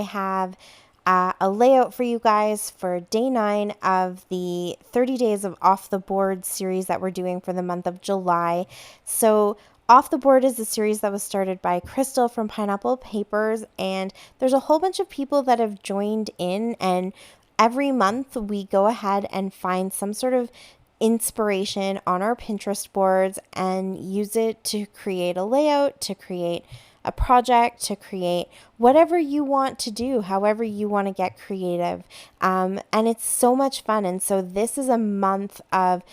have a layout for you guys for day 9 of the 30 days of Off the Board series that we're doing for the month of July. So Off the Board is a series that was started by Crystal from Pineapple Papers, and there's a whole bunch of people that have joined in, and every month we go ahead and find some sort of inspiration on our Pinterest boards and use it to create a layout, to create a project, to create whatever you want to do, however you want to get creative. And it's so much fun. And so this is a month of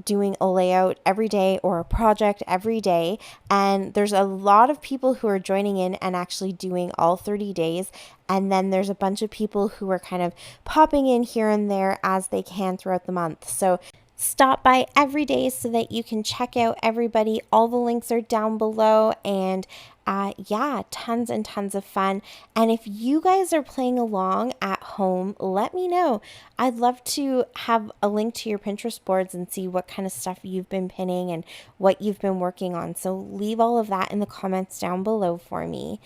doing a layout every day or a project every day. And there's a lot of people who are joining in and actually doing all 30 days. And then there's a bunch of people who are kind of popping in here and there as they can throughout the month. So stop by every day so that you can check out everybody. All the links are down below, and yeah, tons and tons of fun. And if you guys are playing along at home, let me know. I'd love to have a link to your Pinterest boards and see what kind of stuff you've been pinning and what you've been working on. So leave all of that in the comments down below for me.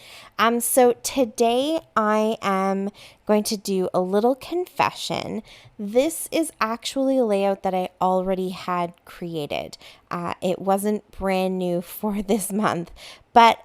So today I am going to do a little confession. This is actually a layout that I already had created. It wasn't brand new for this month, but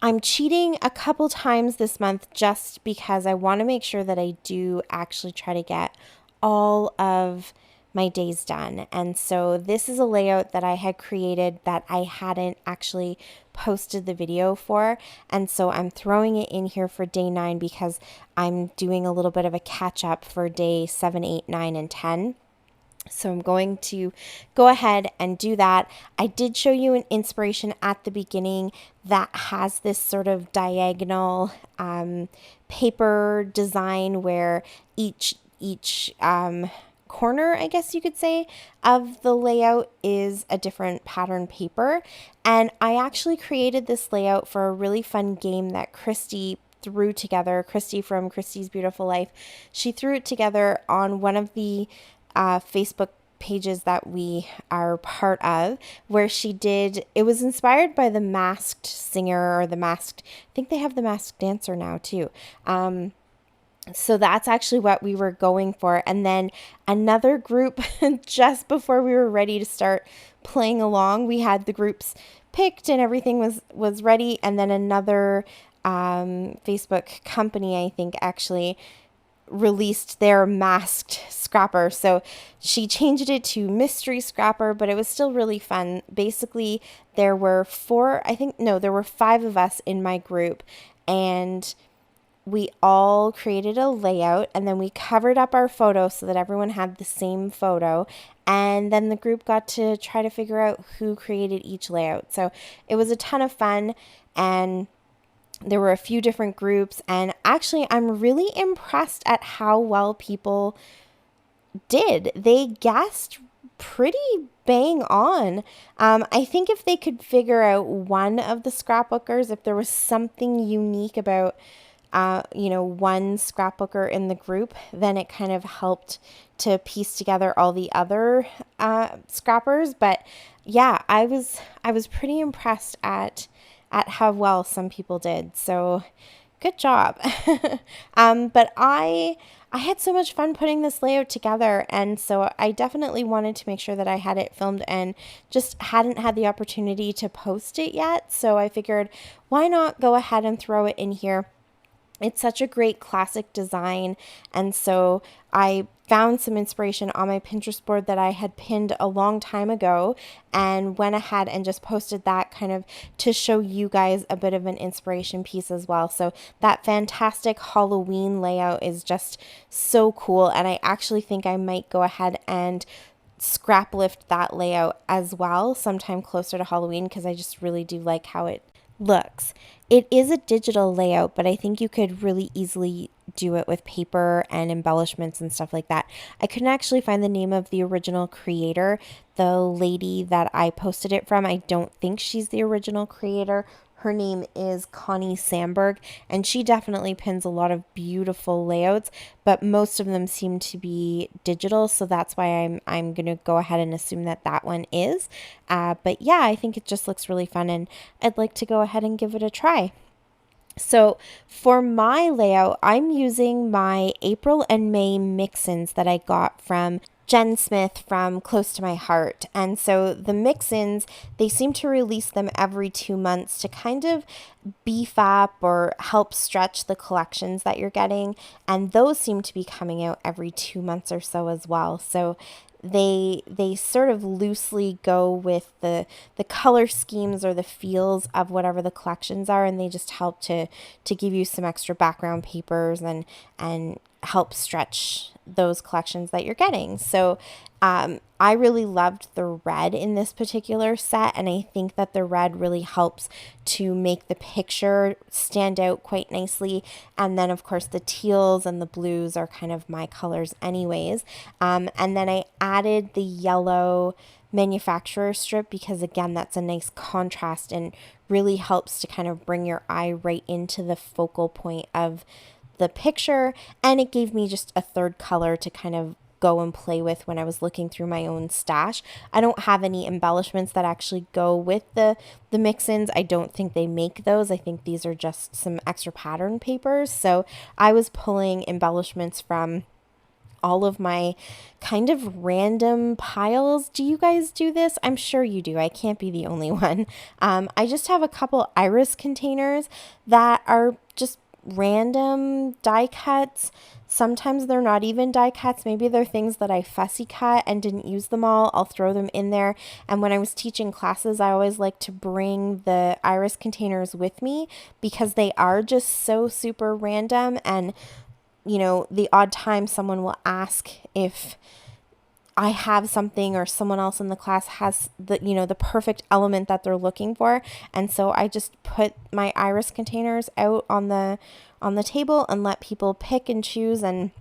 I'm cheating a couple times this month just because I want to make sure that I do actually try to get all of my days done. And so this is a layout that I had created that I hadn't actually posted the video for. And so I'm throwing it in here for day 9 because I'm doing a little bit of a catch up for day 7, 8, 9, and 10. So I'm going to go ahead and do that. I did show you an inspiration at the beginning that has this sort of diagonal paper design where each corner, I guess you could say, of the layout is a different pattern paper. And I actually created this layout for a really fun game that Christy threw together. Christy from Christy's Beautiful Life. She threw it together on one of the Facebook pages that we are part of, where she did, it was inspired by the Masked Singer or the Masked, I think they have the Masked Dancer now too. So that's actually what we were going for. And then another group, just before we were ready to start playing along, we had the groups picked and everything was ready. And then another Facebook company, I think, actually released their masked scrapper. So she changed it to mystery scrapper, but it was still really fun. Basically, there were 5 of us in my group, and we all created a layout, and then we covered up our photo so that everyone had the same photo. And then the group got to try to figure out who created each layout. So it was a ton of fun, and there were a few different groups, and actually I'm really impressed at how well people did. They guessed pretty bang on. I think if they could figure out one of the scrapbookers, if there was something unique about one scrapbooker in the group, then it kind of helped to piece together all the other scrappers. But yeah, I was pretty impressed at how well some people did. So good job. But I had so much fun putting this layout together. And so I definitely wanted to make sure that I had it filmed and just hadn't had the opportunity to post it yet. So I figured, why not go ahead and throw it in here? It's such a great classic design. And so I found some inspiration on my Pinterest board that I had pinned a long time ago and went ahead and just posted that kind of to show you guys a bit of an inspiration piece as well. So that fantastic Halloween layout is just so cool. And I actually think I might go ahead and scrap lift that layout as well sometime closer to Halloween, because I just really do like how it looks. It is a digital layout, but I think you could really easily do it with paper and embellishments and stuff like that. I couldn't actually find the name of the original creator, the lady that I posted it from. I don't think she's the original creator. Her name is Connie Sandberg, and she definitely pins a lot of beautiful layouts, but most of them seem to be digital, so that's why I'm going to go ahead and assume that that one is. But yeah, I think it just looks really fun, and I'd like to go ahead and give it a try. So for my layout, I'm using my April and May mix-ins that I got from Jen Smith from Close to My Heart. And so the mix-ins, they seem to release them every 2 months to kind of beef up or help stretch the collections that you're getting. And those seem to be coming out every 2 months or so as well. So they sort of loosely go with the color schemes or the feels of whatever the collections are, and they just help to give you some extra background papers and help stretch those collections that you're getting. So I really loved the red in this particular set, and I think that the red really helps to make the picture stand out quite nicely. And then, of course, the teals and the blues are kind of my colors anyways. And then I added the yellow manufacturer strip because, again, that's a nice contrast and really helps to kind of bring your eye right into the focal point of the picture. And it gave me just a third color to kind of go and play with when I was looking through my own stash. I don't have any embellishments that actually go with the mix-ins. I don't think they make those. I think these are just some extra pattern papers. So I was pulling embellishments from all of my kind of random piles. Do you guys do this? I'm sure you do. I can't be the only one. I just have a couple iris containers that are just random die cuts. Sometimes they're not even die cuts. Maybe they're things that I fussy cut and didn't use them all. I'll throw them in there. And when I was teaching classes, I always like to bring the iris containers with me because they are just so super random. And, you know, the odd time someone will ask if I have something or someone else in the class has the perfect element that they're looking for. And so I just put my iris containers out on the table and let people pick and choose, and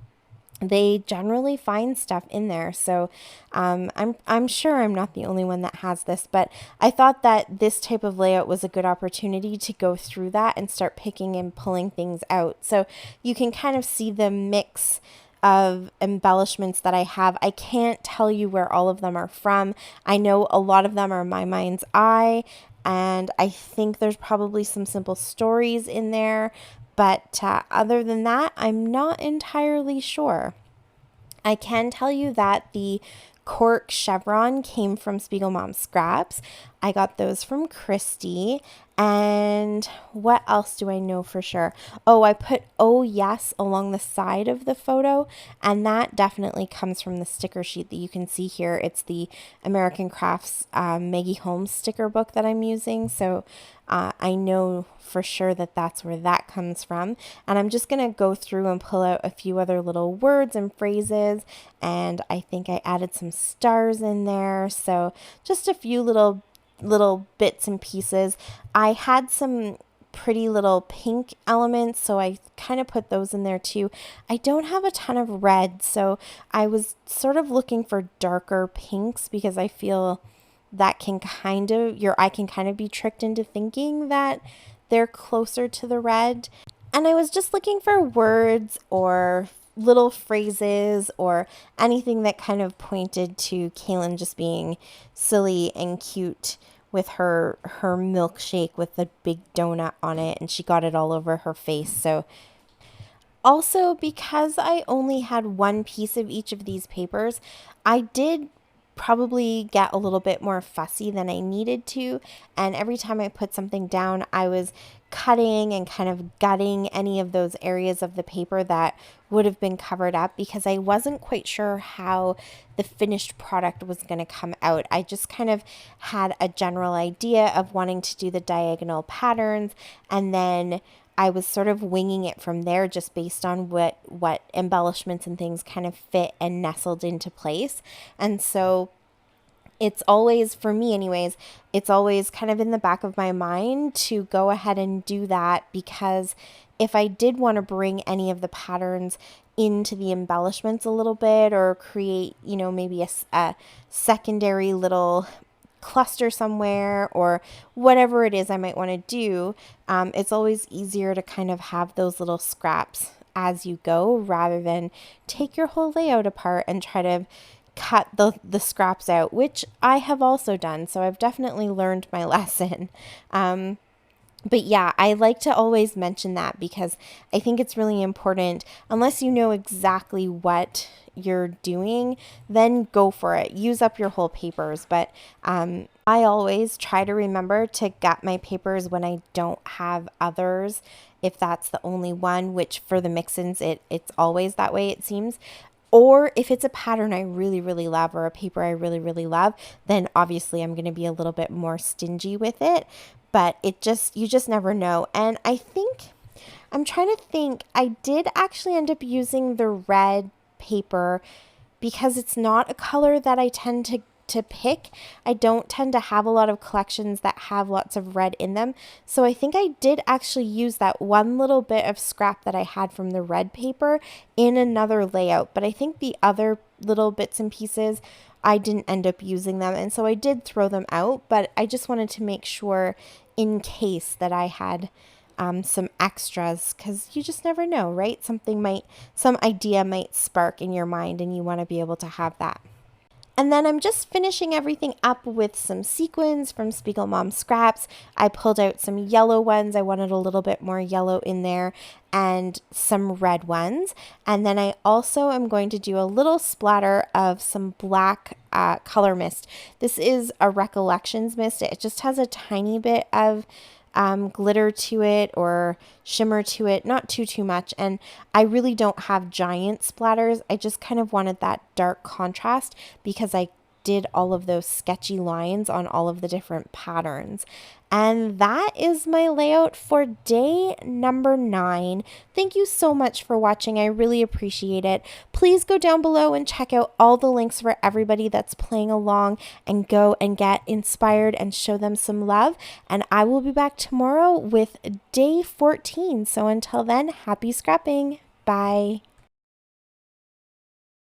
they generally find stuff in there. So I'm sure I'm not the only one that has this, but I thought that this type of layout was a good opportunity to go through that and start picking and pulling things out. So you can kind of see the mix of embellishments that I have. I can't tell you where all of them are from. I know a lot of them are my mind's eye, and I think there's probably some simple stories in there, but other than that, I'm not entirely sure. I can tell you that the cork chevron came from Spiegel Mom Scraps. I got those from Christy. And what else do I know for sure? Oh, I put "Oh Yes" along the side of the photo, and that definitely comes from the sticker sheet that you can see here. It's the American Crafts Maggie Holmes sticker book that I'm using. So I know for sure that that's where that comes from. And I'm just going to go through and pull out a few other little words and phrases. And I think I added some stars in there. So just a few little bits and pieces. I had some pretty little pink elements, so I kind of put those in there too. I don't have a ton of red, so I was sort of looking for darker pinks because I feel that can kind of, your eye can kind of be tricked into thinking that they're closer to the red. And I was just looking for words or little phrases or anything that kind of pointed to Kaylin just being silly and cute with her milkshake with the big donut on it, and she got it all over her face. So also, because I only had one piece of each of these papers, I did probably get a little bit more fussy than I needed to. And every time I put something down, I was cutting and kind of gutting any of those areas of the paper that would have been covered up because I wasn't quite sure how the finished product was going to come out. I just kind of had a general idea of wanting to do the diagonal patterns, and then I was sort of winging it from there just based on what embellishments and things kind of fit and nestled into place. And so it's always, for me anyways, it's always kind of in the back of my mind to go ahead and do that, because if I did want to bring any of the patterns into the embellishments a little bit or create, maybe a secondary little cluster somewhere or whatever it is I might want to do, it's always easier to kind of have those little scraps as you go rather than take your whole layout apart and try to cut the scraps out, which I have also done. So I've definitely learned my lesson. But yeah, I like to always mention that because I think it's really important. Unless you know exactly what you're doing, then go for it. Use up your whole papers. But I always try to remember to gut my papers when I don't have others, if that's the only one, which for the mix-ins, it's always that way, it seems. Or if it's a pattern I really, really love or a paper I really, really love, then obviously I'm going to be a little bit more stingy with it. But you just never know. And I'm trying to think, I did actually end up using the red paper because it's not a color that I tend to pick. I don't tend to have a lot of collections that have lots of red in them. So I think I did actually use that one little bit of scrap that I had from the red paper in another layout. But I think the other little bits and pieces, I didn't end up using them. And so I did throw them out, but I just wanted to make sure in case that I had some extras, because you just never know, right? Some idea might spark in your mind and you want to be able to have that. And then I'm just finishing everything up with some sequins from Spiegel Mom Scraps. I pulled out some yellow ones. I wanted a little bit more yellow in there and some red ones. And then I also am going to do a little splatter of some black color mist. This is a Recollections mist. It just has a tiny bit of glitter to it or shimmer to it, not too much. And I really don't have giant splatters. I just kind of wanted that dark contrast because I did all of those sketchy lines on all of the different patterns. And that is my layout for day number 9. Thank you so much for watching. I really appreciate it. Please go down below and check out all the links for everybody that's playing along, and go and get inspired and show them some love. And I will be back tomorrow with day 14. So until then, happy scrapping. Bye.